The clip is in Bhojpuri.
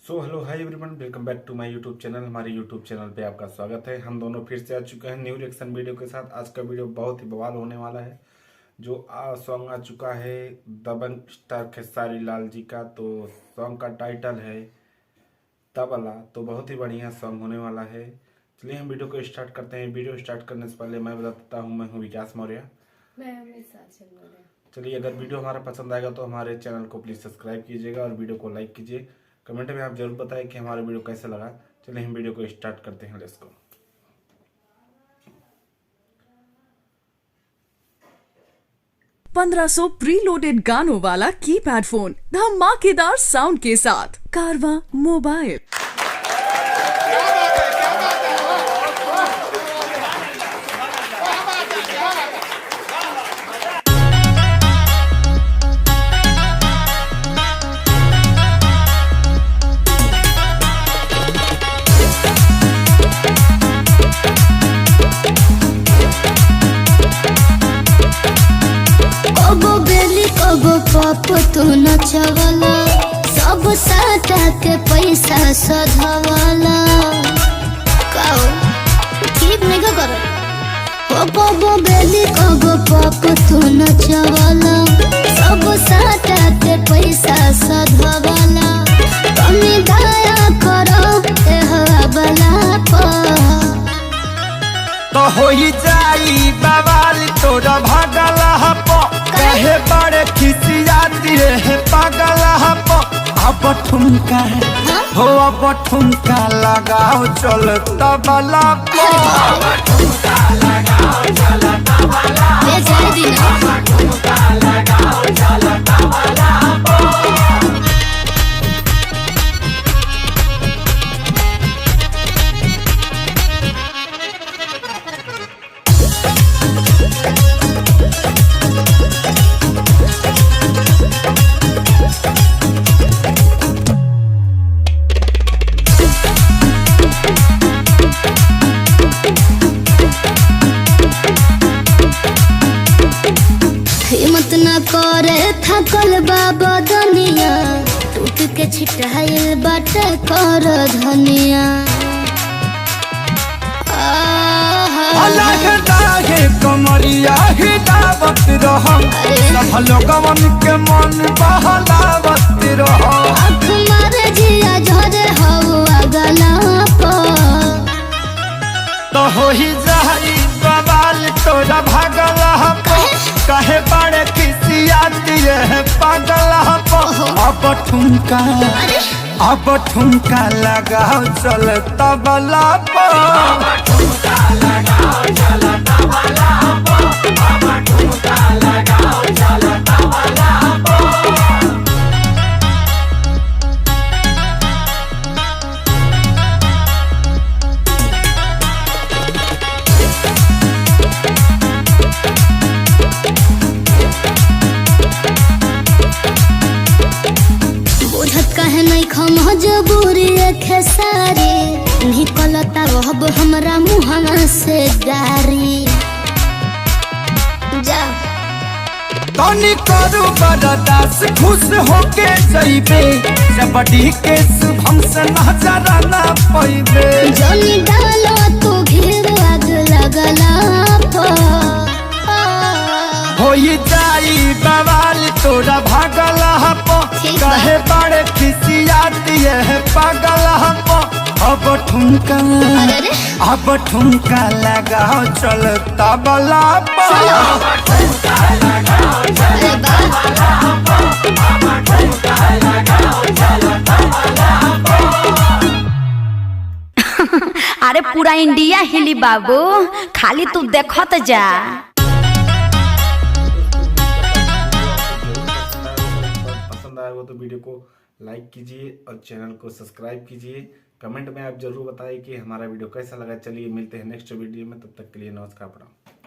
Hello hi everyone, welcome back to my YouTube channel. हमारे यूट्यूब चैनल पे आपका स्वागत है। हम दोनों फिर से आ चुके हैं न्यू रिएक्शन वीडियो के साथ। आज का वीडियो बहुत ही बवाल होने वाला है। जो सॉन्ग आ चुका है दबंग स्टार खेसारी लाल जी का, तो सॉन्ग का टाइटल है तबला। तो बहुत ही बढ़िया सॉन्ग होने वाला है। चलिए हम वीडियो को स्टार्ट करते हैं। वीडियो स्टार्ट करने से पहले मैं बताता हूँ, मैं हूँ विकास मौर्य। चलिए, अगर वीडियो हमारा पसंद आएगा तो हमारे चैनल को प्लीज़ सब्सक्राइब कीजिएगा और वीडियो को लाइक कीजिए। कमेंट में आप जरूर बताएं कि हमारा वीडियो कैसा लगा। चलिए हम वीडियो को स्टार्ट करते हैं। Let's go. 1500 प्रीलोडेड गानों वाला कीपैड फोन धमाकेदार साउंड के साथ कारवा मोबाइल। पप तू नचवाला सब साटा के पैसा सधवाला काओ ठीक नहीं का करो पप बेली कगो पप तू नचवाला सब साटा के पैसा सधवाला कमी दया करो ए हवाला तो होई जाई बवाल तोरा भागला हप कहे बड़े खिसियाती है पागल हप। अब ठुमका है हो, अब ठुमका लगाओ चल तबला पे। अब ठुमका लगाओ चल तबला पे। अब ठुमका लगाओ चल तबला पे। हिम्मत न करे थकल बाबा दुनिया टूट के छिटाइल बाटे कर धनिया अलग दागे कमरिया हिदावत रहम सब लोगवन के मन बहलावत रहम। आँख मारे जिया झरे हवा गला पर तो होई जाई बवाल तोरा भागल हप कहे बड़े खिसियाती है पागल हप। अब ठुमका लगाओ चल तबला पर। अब ठुमका लगाओ चल तबला पर। अब ठुमका लगाओ चल तबला पर। मजबूरी खेसारी निकलता रहब हमरा मुहाना से गारी जा तनी करू बरदास खुश होके जइबे जबड़ी के शुभम से नजर ना पइबे। जनी डालो तू घेर आग लगला होई जाई बवाल तोरा भागल हप कहे बड़े खिसियाती है पागल हप। अब ठुमका लगाओ चल तबला पर। अब ठुमका लगाओ चल तबला पर। अब ठुमका लगाओ चल तबला पर। अरे पूरा इंडिया हिली बाबू, खाली तू देखत जा। तो वीडियो को लाइक कीजिए और चैनल को सब्सक्राइब कीजिए। कमेंट में आप जरूर बताइए कि हमारा वीडियो कैसा लगा। चलिए मिलते हैं नेक्स्ट वीडियो में, तब तक के लिए नमस्कार प्रणाम।